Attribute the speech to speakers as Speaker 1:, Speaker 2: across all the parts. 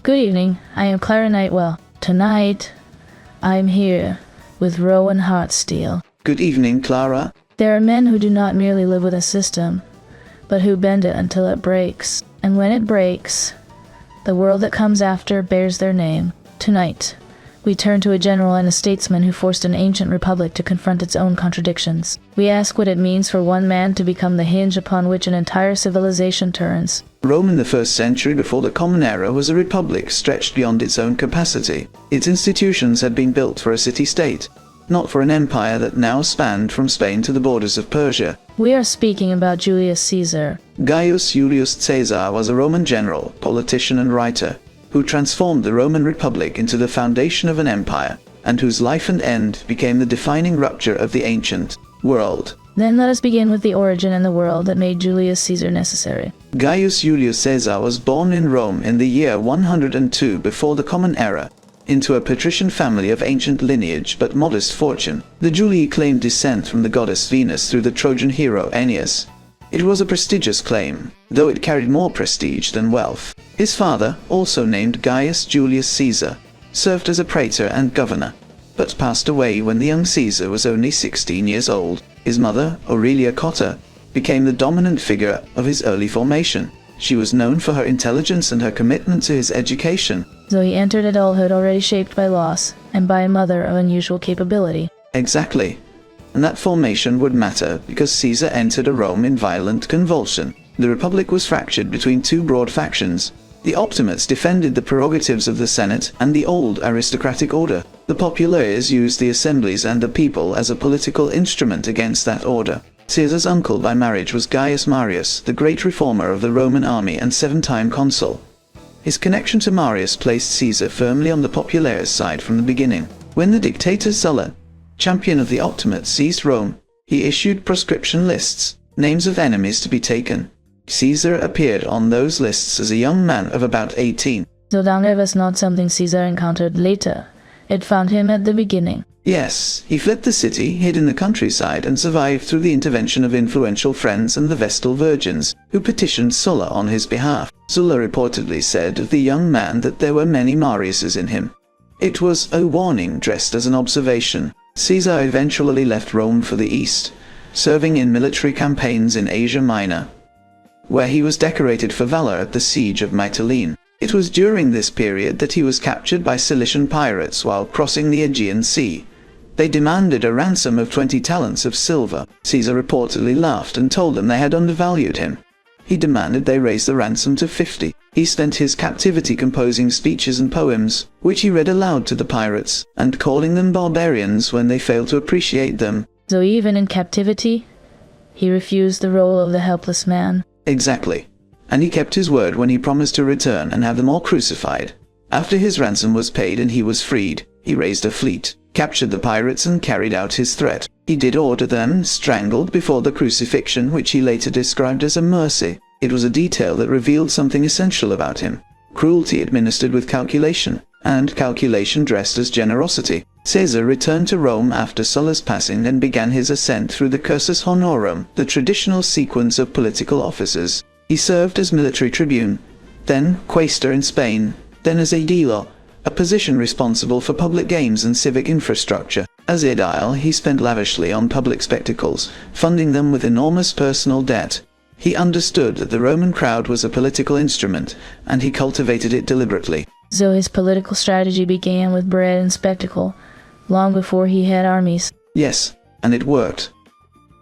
Speaker 1: Good evening, I am Clara Nightwell. Tonight, I'm here with Rowan Heartsteel.
Speaker 2: Good evening, Clara.
Speaker 1: There are men who do not merely live with a system, but who bend it until it breaks. And when it breaks, the world that comes after bears their name. Tonight, we turn to a general and a statesman who forced an ancient republic to confront its own contradictions. We ask what it means for one man to become the hinge upon which an entire civilization turns.
Speaker 2: Rome in the 1st century before the Common Era was a republic stretched beyond its own capacity. Its institutions had been built for a city-state, not for an empire that now spanned from Spain to the borders of Persia.
Speaker 1: We are speaking about Julius Caesar.
Speaker 2: Gaius Julius Caesar was a Roman general, politician and writer, who transformed the Roman Republic into the foundation of an empire, and whose life and end became the defining rupture of the ancient world.
Speaker 1: Then let us begin with the origin and the world that made Julius Caesar necessary.
Speaker 2: Gaius Julius Caesar was born in Rome in the year 102 before the Common Era, into a patrician family of ancient lineage but modest fortune. The Julii claimed descent from the goddess Venus through the Trojan hero Aeneas. It was a prestigious claim, though it carried more prestige than wealth. His father, also named Gaius Julius Caesar, served as a praetor and governor, but passed away when the young Caesar was only 16 years old. His mother, Aurelia Cotta, became the dominant figure of his early formation. She was known for her intelligence and her commitment to his education.
Speaker 1: So he entered adulthood already shaped by loss, and by a mother of unusual capability.
Speaker 2: Exactly. And that formation would matter because Caesar entered a Rome in violent convulsion. The Republic was fractured between two broad factions. The Optimates defended the prerogatives of the Senate and the old aristocratic order. The Populares used the assemblies and the people as a political instrument against that order. Caesar's uncle by marriage was Gaius Marius, the great reformer of the Roman army and 7-time consul. His connection to Marius placed Caesar firmly on the Populares' side from the beginning. When the dictator Sulla, champion of the Optimates, seized Rome, he issued proscription lists, names of enemies to be taken. Caesar appeared on those lists as a young man of about 18.
Speaker 1: So danger was not something Caesar encountered later. It found him at the beginning.
Speaker 2: Yes, he fled the city, hid in the countryside, and survived through the intervention of influential friends and the Vestal Virgins, who petitioned Sulla on his behalf. Sulla reportedly said of the young man that there were many Mariuses in him. It was a warning dressed as an observation. Caesar eventually left Rome for the east, serving in military campaigns in Asia Minor, where he was decorated for valor at the siege of Mytilene. It was during this period that he was captured by Cilician pirates while crossing the Aegean Sea. They demanded a ransom of 20 talents of silver. Caesar reportedly laughed and told them they had undervalued him. He demanded they raise the ransom to 50. He spent his captivity composing speeches and poems, which he read aloud to the pirates, and calling them barbarians when they failed to appreciate them.
Speaker 1: So even in captivity, he refused the role of the helpless man.
Speaker 2: Exactly. And he kept his word when he promised to return and have them all crucified. After his ransom was paid and he was freed, he raised a fleet, captured the pirates and carried out his threat. He did order them strangled before the crucifixion, which he later described as a mercy. It was a detail that revealed something essential about him: cruelty administered with calculation, and calculation dressed as generosity. Caesar returned to Rome after Sulla's passing and began his ascent through the cursus honorum, the traditional sequence of political offices. He served as military tribune, then quaestor in Spain, then as aedile, a position responsible for public games and civic infrastructure. As aedile, he spent lavishly on public spectacles, funding them with enormous personal debt. He understood that the Roman crowd was a political instrument, and he cultivated it deliberately.
Speaker 1: So his political strategy began with bread and spectacle, long before he had armies.
Speaker 2: Yes, and it worked.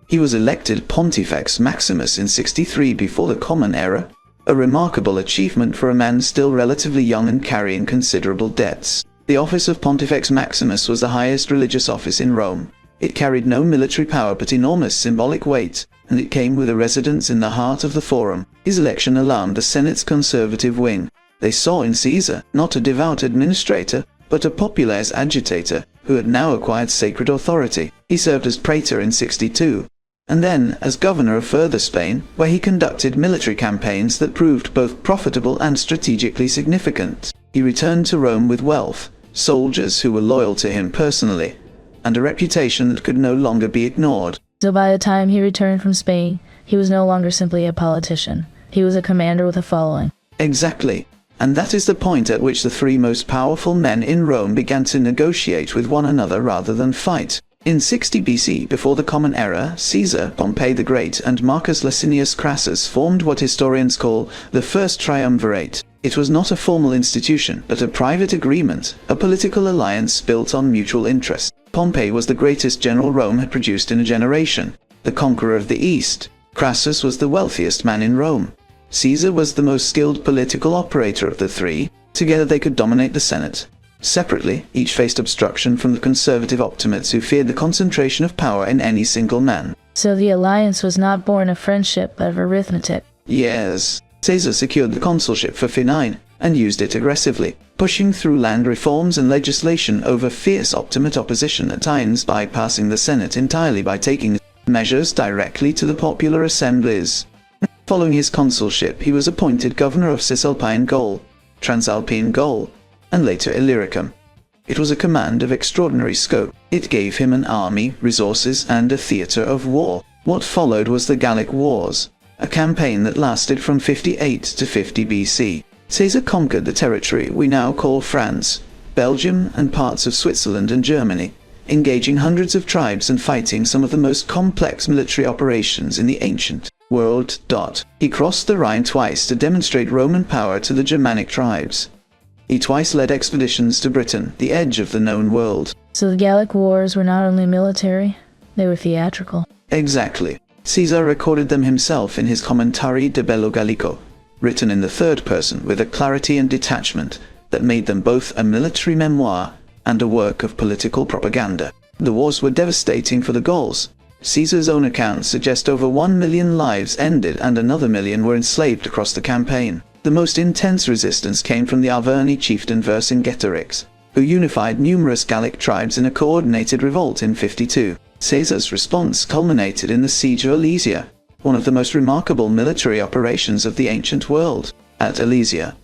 Speaker 2: He was elected Pontifex Maximus in 63 before the Common Era, a remarkable achievement for a man still relatively young and carrying considerable debts. The office of Pontifex Maximus was the highest religious office in Rome. It carried no military power but enormous symbolic weight, and it came with a residence in the heart of the Forum. His election alarmed the Senate's conservative wing. They saw in Caesar not a devout administrator, but a populares agitator who had now acquired sacred authority. He served as praetor in 62, and then as governor of further Spain, where he conducted military campaigns that proved both profitable and strategically significant. He returned to Rome with wealth, soldiers who were loyal to him personally, and a reputation that could no longer be ignored.
Speaker 1: So by the time he returned from Spain, he was no longer simply a politician. He was a commander with a following.
Speaker 2: Exactly. And that is the point at which the three most powerful men in Rome began to negotiate with one another rather than fight. In 60 BC, before the Common Era, Caesar, Pompey the Great, and Marcus Licinius Crassus formed what historians call the First Triumvirate. It was not a formal institution, but a private agreement, a political alliance built on mutual interest. Pompey was the greatest general Rome had produced in a generation, the conqueror of the East. Crassus was the wealthiest man in Rome. Caesar was the most skilled political operator of the three. Together they could dominate the Senate. Separately, each faced obstruction from the conservative optimates who feared the concentration of power in any single man.
Speaker 1: So the alliance was not born of friendship, but of arithmetic.
Speaker 2: Yes. Caesar secured the consulship for F9 and used it aggressively, pushing through land reforms and legislation over fierce optimate opposition, at times bypassing the Senate entirely by taking measures directly to the popular assemblies. Following his consulship, he was appointed governor of Cisalpine Gaul, Transalpine Gaul, and later Illyricum. It was a command of extraordinary scope. It gave him an army, resources, and a theatre of war. What followed was the Gallic Wars, a campaign that lasted from 58 to 50 BC. Caesar conquered the territory we now call France, Belgium, and parts of Switzerland and Germany, engaging hundreds of tribes and fighting some of the most complex military operations in the ancient world. He crossed the Rhine twice to demonstrate Roman power to the Germanic tribes. He twice led expeditions to Britain, the edge of the known world.
Speaker 1: So the Gallic Wars were not only military, they were theatrical.
Speaker 2: Exactly. Caesar recorded them himself in his Commentari de Bello Gallico, written in the third person with a clarity and detachment that made them both a military memoir and a work of political propaganda. The wars were devastating for the Gauls. Caesar's own accounts suggest over 1 million lives ended and another million were enslaved across the campaign. The most intense resistance came from the Arverni chieftain Vercingetorix, who unified numerous Gallic tribes in a coordinated revolt in 52. Caesar's response culminated in the Siege of Alesia, one of the most remarkable military operations of the ancient world. At Alesia,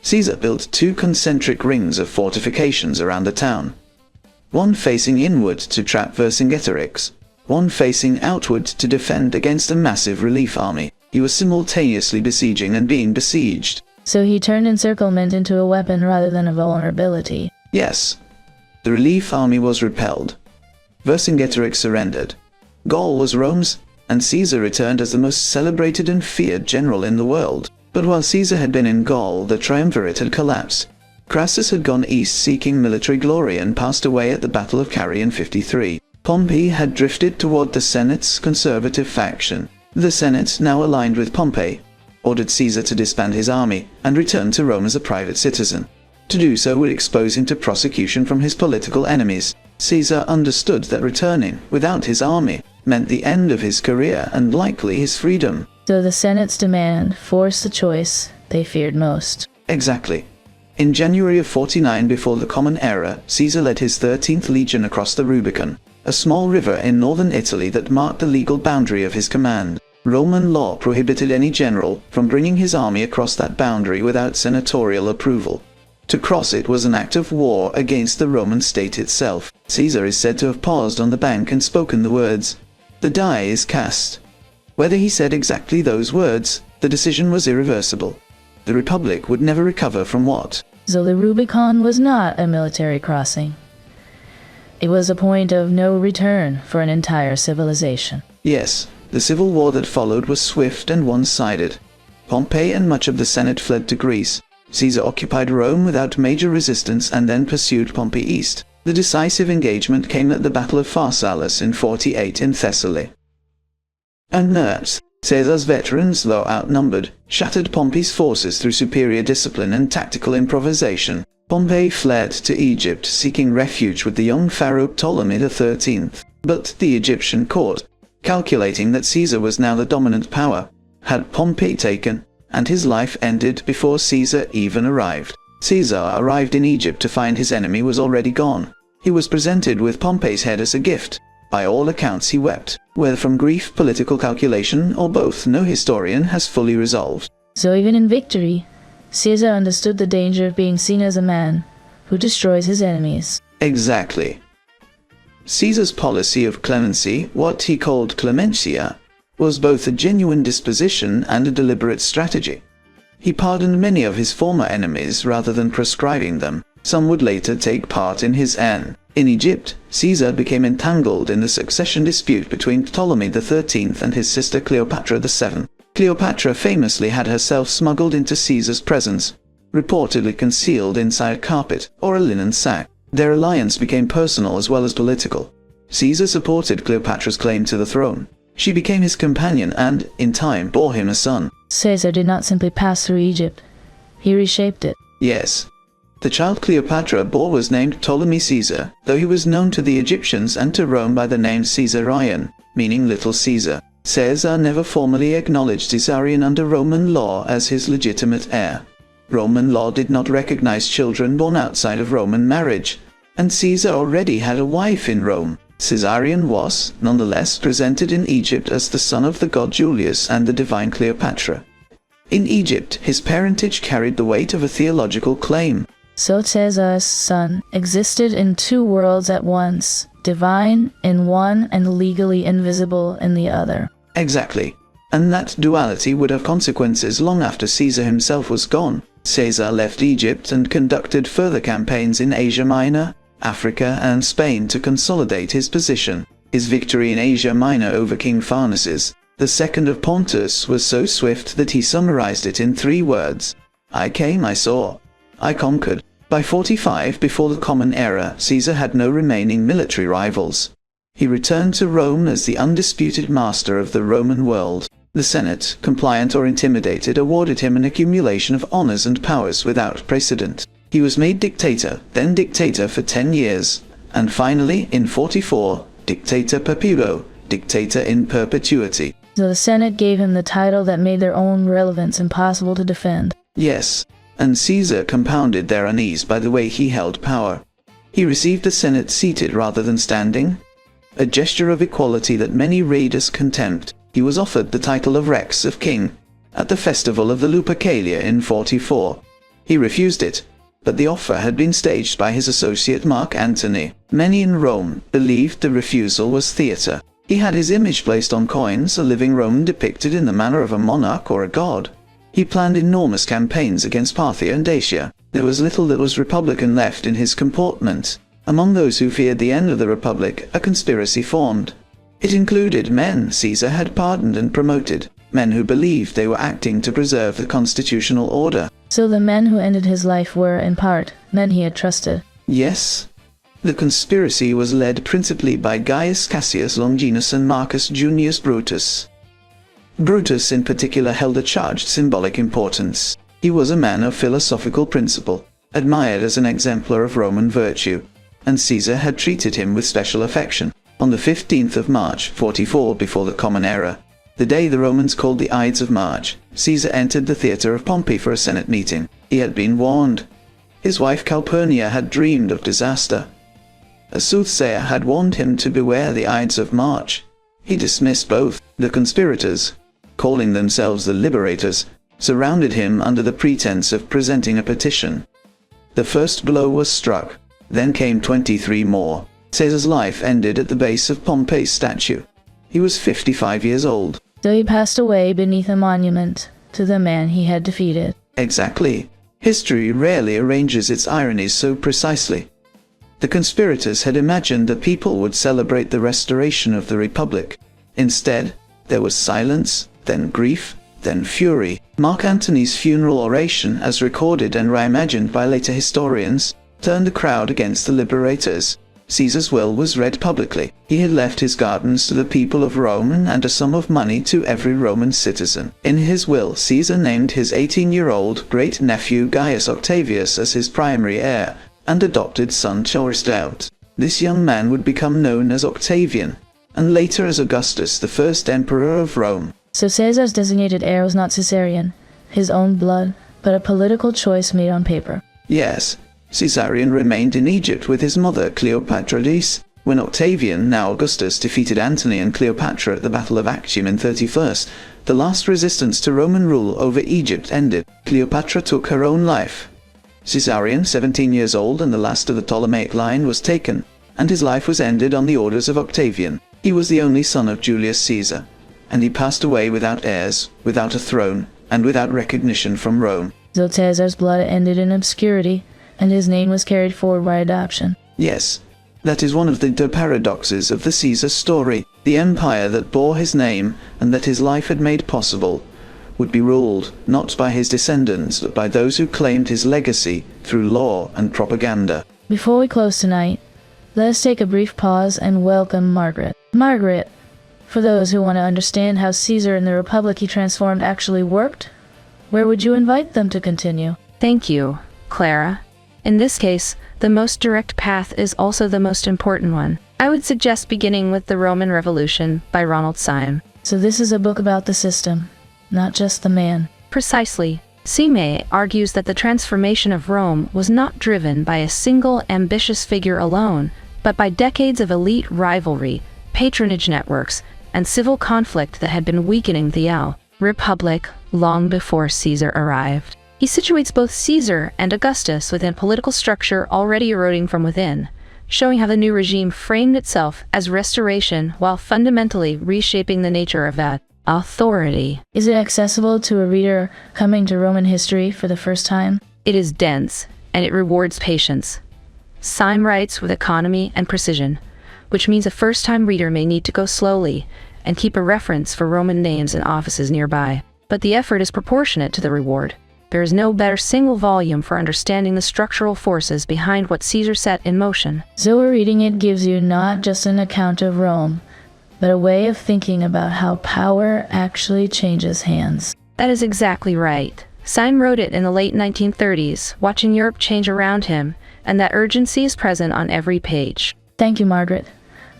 Speaker 2: Caesar built 2 concentric rings of fortifications around the town, one facing inward to trap Vercingetorix, one facing outward to defend against a massive relief army. He was simultaneously besieging and being besieged.
Speaker 1: So he turned encirclement into a weapon rather than a vulnerability.
Speaker 2: Yes. The relief army was repelled. Vercingetorix surrendered. Gaul was Rome's, and Caesar returned as the most celebrated and feared general in the world. But while Caesar had been in Gaul, the triumvirate had collapsed. Crassus had gone east seeking military glory and passed away at the Battle of Carrhae in 53. Pompey had drifted toward the Senate's conservative faction. The Senate, now aligned with Pompey, ordered Caesar to disband his army and return to Rome as a private citizen. To do so would expose him to prosecution from his political enemies. Caesar understood that returning without his army meant the end of his career and likely his freedom.
Speaker 1: So the Senate's demand forced the choice they feared most.
Speaker 2: Exactly. In January of 49 before the Common Era, Caesar led his 13th legion across the Rubicon, a small river in northern Italy that marked the legal boundary of his command. Roman law prohibited any general from bringing his army across that boundary without senatorial approval. To cross it was an act of war against the Roman state itself. Caesar is said to have paused on the bank and spoken the words, "The die is cast." Whether he said exactly those words, the decision was irreversible. The Republic would never recover from what?
Speaker 1: So the Rubicon was not a military crossing. It was a point of no return for an entire civilization.
Speaker 2: Yes, the civil war that followed was swift and one-sided. Pompey and much of the Senate fled to Greece. Caesar occupied Rome without major resistance and then pursued Pompey east. The decisive engagement came at the Battle of Pharsalus in 48 in Thessaly. Unnerved, Caesar's veterans, though outnumbered, shattered Pompey's forces through superior discipline and tactical improvisation. Pompey fled to Egypt, seeking refuge with the young pharaoh Ptolemy XIII. But the Egyptian court, calculating that Caesar was now the dominant power, had Pompey taken, and his life ended before Caesar even arrived. Caesar arrived in Egypt to find his enemy was already gone. He was presented with Pompey's head as a gift. By all accounts he wept, whether from grief, political calculation, or both, no historian has fully resolved.
Speaker 1: So even in victory, Caesar understood the danger of being seen as a man who destroys his enemies.
Speaker 2: Exactly. Caesar's policy of clemency, what he called clementia, was both a genuine disposition and a deliberate strategy. He pardoned many of his former enemies rather than proscribing them. Some would later take part in his end. In Egypt, Caesar became entangled in the succession dispute between Ptolemy XIII and his sister Cleopatra VII. Cleopatra famously had herself smuggled into Caesar's presence, reportedly concealed inside a carpet or a linen sack. Their alliance became personal as well as political. Caesar supported Cleopatra's claim to the throne. She became his companion and, in time, bore him a son.
Speaker 1: Caesar did not simply pass through Egypt. He reshaped it.
Speaker 2: Yes. The child Cleopatra bore was named Ptolemy Caesar, though he was known to the Egyptians and to Rome by the name Caesarion, meaning Little Caesar. Caesar never formally acknowledged Caesarion under Roman law as his legitimate heir. Roman law did not recognize children born outside of Roman marriage, and Caesar already had a wife in Rome. Caesarion was, nonetheless, presented in Egypt as the son of the god Julius and the divine Cleopatra. In Egypt, his parentage carried the weight of a theological claim.
Speaker 1: So Caesar's son existed in two worlds at once, divine in one and legally invisible in the other.
Speaker 2: Exactly. And that duality would have consequences long after Caesar himself was gone. Caesar left Egypt and conducted further campaigns in Asia Minor, Africa, and Spain to consolidate his position. His victory in Asia Minor over King Pharnaces, the second of Pontus, was so swift that he summarized it in 3 words. I came, I saw, I conquered. By 45 before the Common Era, Caesar had no remaining military rivals. He returned to Rome as the undisputed master of the Roman world. The Senate, compliant or intimidated, awarded him an accumulation of honors and powers without precedent. He was made dictator, then dictator for 10 years, and finally, in 44, dictator perpetuo, dictator in perpetuity.
Speaker 1: So the Senate gave him the title that made their own relevance impossible to defend.
Speaker 2: Yes, and Caesar compounded their unease by the way he held power. He received the Senate seated rather than standing, a gesture of equality that many raiders contempt. He was offered the title of Rex, of King, at the festival of the Lupercalia in 44. He refused it, but the offer had been staged by his associate Mark Antony. Many in Rome believed the refusal was theatre. He had his image placed on coins, a living Roman depicted in the manner of a monarch or a god. He planned enormous campaigns against Parthia and Dacia. There was little that was Republican left in his comportment. Among those who feared the end of the Republic, a conspiracy formed. It included men Caesar had pardoned and promoted, men who believed they were acting to preserve the constitutional order.
Speaker 1: So the men who ended his life were, in part, men he had trusted.
Speaker 2: Yes. The conspiracy was led principally by Gaius Cassius Longinus and Marcus Junius Brutus. Brutus in particular held a charged symbolic importance. He was a man of philosophical principle, admired as an exemplar of Roman virtue, and Caesar had treated him with special affection. On the 15th of March, 44 before the Common Era, the day the Romans called the Ides of March, Caesar entered the theatre of Pompey for a Senate meeting. He had been warned. His wife Calpurnia had dreamed of disaster. A soothsayer had warned him to beware the Ides of March. He dismissed both. The conspirators, calling themselves the Liberators, surrounded him under the pretense of presenting a petition. The first blow was struck. Then came 23 more. Caesar's life ended at the base of Pompey's statue. He was 55 years old.
Speaker 1: So he passed away beneath a monument to the man he had defeated.
Speaker 2: Exactly. History rarely arranges its ironies so precisely. The conspirators had imagined that people would celebrate the restoration of the Republic. Instead, there was silence, then grief, then fury. Mark Antony's funeral oration, as recorded and reimagined by later historians, turned the crowd against the liberators. Caesar's will was read publicly. He had left his gardens to the people of Rome and a sum of money to every Roman citizen. In his will, Caesar named his 18-year-old great-nephew Gaius Octavius as his primary heir, and adopted son Chorislaus. This young man would become known as Octavian, and later as Augustus, the first emperor of Rome.
Speaker 1: So Caesar's designated heir was not Caesarion, his own blood, but a political choice made on paper.
Speaker 2: Yes, Caesarion remained in Egypt with his mother Cleopatra. When Octavian, now Augustus, defeated Antony and Cleopatra at the Battle of Actium in 31st, the last resistance to Roman rule over Egypt ended. Cleopatra took her own life. Caesarion, 17 years old and the last of the Ptolemaic line, was taken, and his life was ended on the orders of Octavian. He was the only son of Julius Caesar, and he passed away without heirs, without a throne, and without recognition from Rome.
Speaker 1: So Caesar's blood ended in obscurity, and his name was carried forward by adoption.
Speaker 2: Yes, that is one of the paradoxes of the Caesar story. The empire that bore his name, and that his life had made possible, would be ruled not by his descendants, but by those who claimed his legacy through law and propaganda.
Speaker 1: Before we close tonight, let us take a brief pause and welcome Margaret. Margaret, for those who want to understand how Caesar and the Republic he transformed actually worked, where would you invite them to continue?
Speaker 3: Thank you, Clara. In this case, the most direct path is also the most important one. I would suggest beginning with The Roman Revolution by Ronald Syme.
Speaker 1: So this is a book about the system, not just the man.
Speaker 3: Precisely. Syme argues that the transformation of Rome was not driven by a single ambitious figure alone, but by decades of elite rivalry, patronage networks, and civil conflict that had been weakening the Republic long before Caesar arrived. He situates both Caesar and Augustus within political structure already eroding from within, showing how the new regime framed itself as restoration while fundamentally reshaping the nature of that authority.
Speaker 1: Is it accessible to a reader coming to Roman history for the first time?
Speaker 3: It is dense, and it rewards patience. Syme writes with economy and precision, which means a first-time reader may need to go slowly and keep a reference for Roman names and offices nearby. But the effort is proportionate to the reward. There is no better single volume for understanding the structural forces behind what Caesar set in motion.
Speaker 1: So reading it gives you not just an account of Rome, but a way of thinking about how power actually changes hands.
Speaker 3: That is exactly right. Syme wrote it in the late 1930s, watching Europe change around him, and that urgency is present on every page.
Speaker 1: Thank you, Margaret.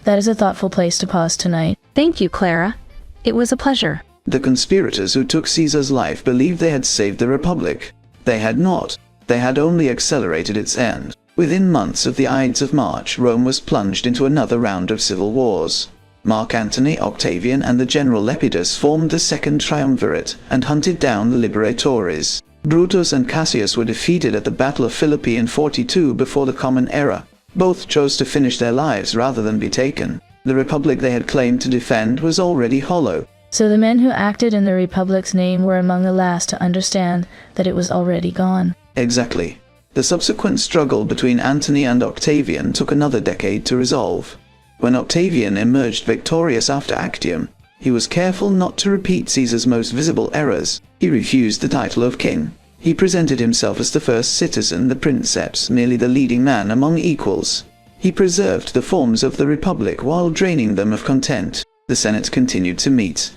Speaker 1: That is a thoughtful place to pause tonight.
Speaker 3: Thank you, Clara. It was a pleasure.
Speaker 2: The conspirators who took Caesar's life believed they had saved the Republic. They had not. They had only accelerated its end. Within months of the Ides of March, Rome was plunged into another round of civil wars. Mark Antony, Octavian, and the general Lepidus formed the Second Triumvirate and hunted down the liberatores. Brutus and Cassius were defeated at the Battle of Philippi in 42 before the Common Era. Both chose to finish their lives rather than be taken. The Republic they had claimed to defend was already hollow.
Speaker 1: So the men who acted in the Republic's name were among the last to understand that it was already gone.
Speaker 2: Exactly. The subsequent struggle between Antony and Octavian took another decade to resolve. When Octavian emerged victorious after Actium, he was careful not to repeat Caesar's most visible errors. He refused the title of king. He presented himself as the first citizen, the princeps, merely the leading man among equals. He preserved the forms of the Republic while draining them of content. The Senate continued to meet.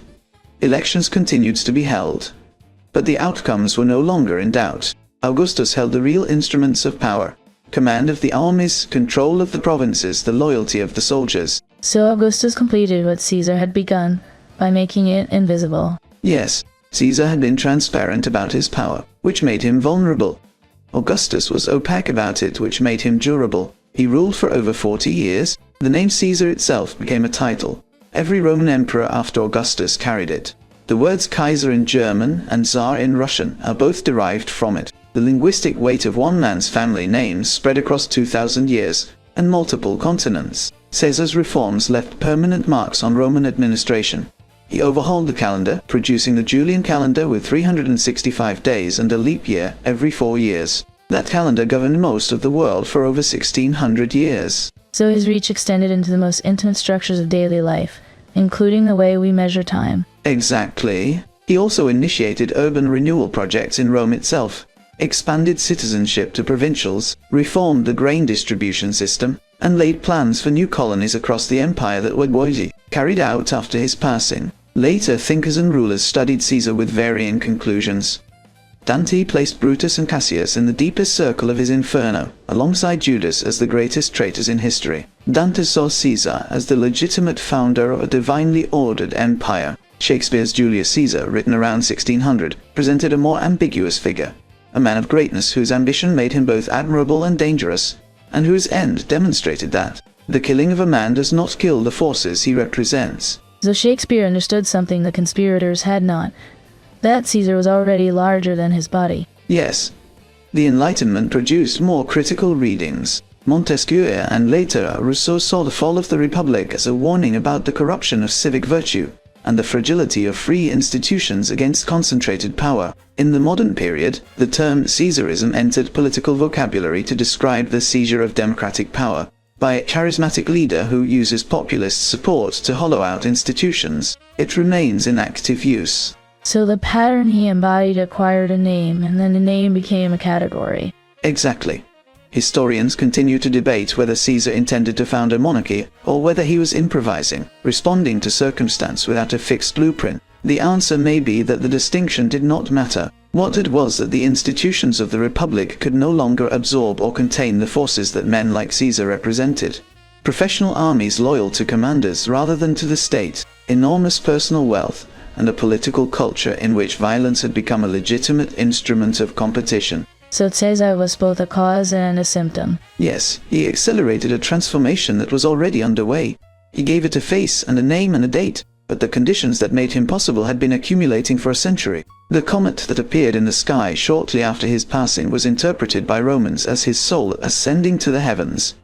Speaker 2: Elections continued to be held. But the outcomes were no longer in doubt. Augustus held the real instruments of power: command of the armies, control of the provinces, the loyalty of the soldiers.
Speaker 1: So Augustus completed what Caesar had begun by making it invisible.
Speaker 2: Yes, Caesar had been transparent about his power, which made him vulnerable. Augustus was opaque about it, which made him durable. He ruled for over 40 years. The name Caesar itself became a title. Every Roman emperor after Augustus carried it. The words Kaiser in German and Tsar in Russian are both derived from it. The linguistic weight of one man's family names spread across 2,000 years and multiple continents. Caesar's reforms left permanent marks on Roman administration. He overhauled the calendar, producing the Julian calendar with 365 days and a leap year every 4 years. That calendar governed most of the world for over 1,600 years.
Speaker 1: So his reach extended into the most intimate structures of daily life, including the way we measure time.
Speaker 2: Exactly. He also initiated urban renewal projects in Rome itself, expanded citizenship to provincials, reformed the grain distribution system, and laid plans for new colonies across the empire that were carried out after his passing. Later thinkers and rulers studied Caesar with varying conclusions. Dante placed Brutus and Cassius in the deepest circle of his Inferno, alongside Judas as the greatest traitors in history. Dante saw Caesar as the legitimate founder of a divinely ordered empire. Shakespeare's Julius Caesar, written around 1600, presented a more ambiguous figure, a man of greatness whose ambition made him both admirable and dangerous, and whose end demonstrated that the killing of a man does not kill the forces he represents.
Speaker 1: So Shakespeare understood something the conspirators had not, that Caesar was already larger than his body.
Speaker 2: Yes. The Enlightenment produced more critical readings. Montesquieu and later Rousseau saw the fall of the Republic as a warning about the corruption of civic virtue. and the fragility of free institutions against concentrated power. In the modern period, the term Caesarism entered political vocabulary to describe the seizure of democratic power by a charismatic leader who uses populist support to hollow out institutions. It remains in active use.
Speaker 1: So the pattern he embodied acquired a name, and then the name became a category.
Speaker 2: Exactly. Historians continue to debate whether Caesar intended to found a monarchy, or whether he was improvising, responding to circumstance without a fixed blueprint. The answer may be that the distinction did not matter. What it was that the institutions of the Republic could no longer absorb or contain the forces that men like Caesar represented. Professional armies loyal to commanders rather than to the state, enormous personal wealth, and a political culture in which violence had become a legitimate instrument of competition.
Speaker 1: So Caesar was both a cause and a symptom.
Speaker 2: Yes, he accelerated a transformation that was already underway. He gave it a face and a name and a date, but the conditions that made him possible had been accumulating for a century. The comet that appeared in the sky shortly after his passing was interpreted by Romans as his soul ascending to the heavens.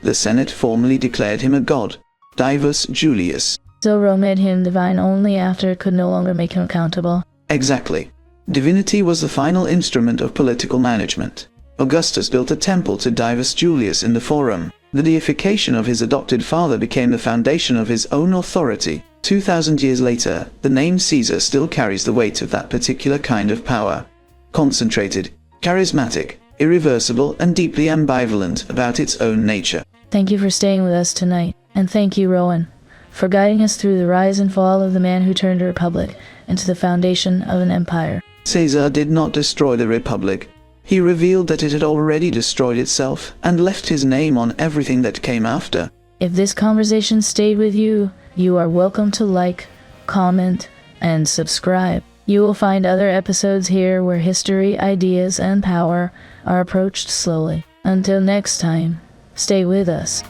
Speaker 2: The Senate formally declared him a god, Divus Julius.
Speaker 1: So Rome made him divine only after it could no longer make him accountable.
Speaker 2: Exactly. Divinity was the final instrument of political management. Augustus built a temple to Divus Julius in the Forum. The deification of his adopted father became the foundation of his own authority. 2,000 years later, the name Caesar still carries the weight of that particular kind of power. Concentrated, charismatic, irreversible, and deeply ambivalent about its own nature.
Speaker 1: Thank you for staying with us tonight, and thank you, Rowan, for guiding us through the rise and fall of the man who turned a republic into the foundation of an empire.
Speaker 2: Caesar did not destroy the Republic. He revealed that it had already destroyed itself and left his name on everything that came after.
Speaker 1: If this conversation stayed with you, you are welcome to like, comment, and subscribe. You will find other episodes here where history, ideas, and power are approached slowly. Until next time, stay with us.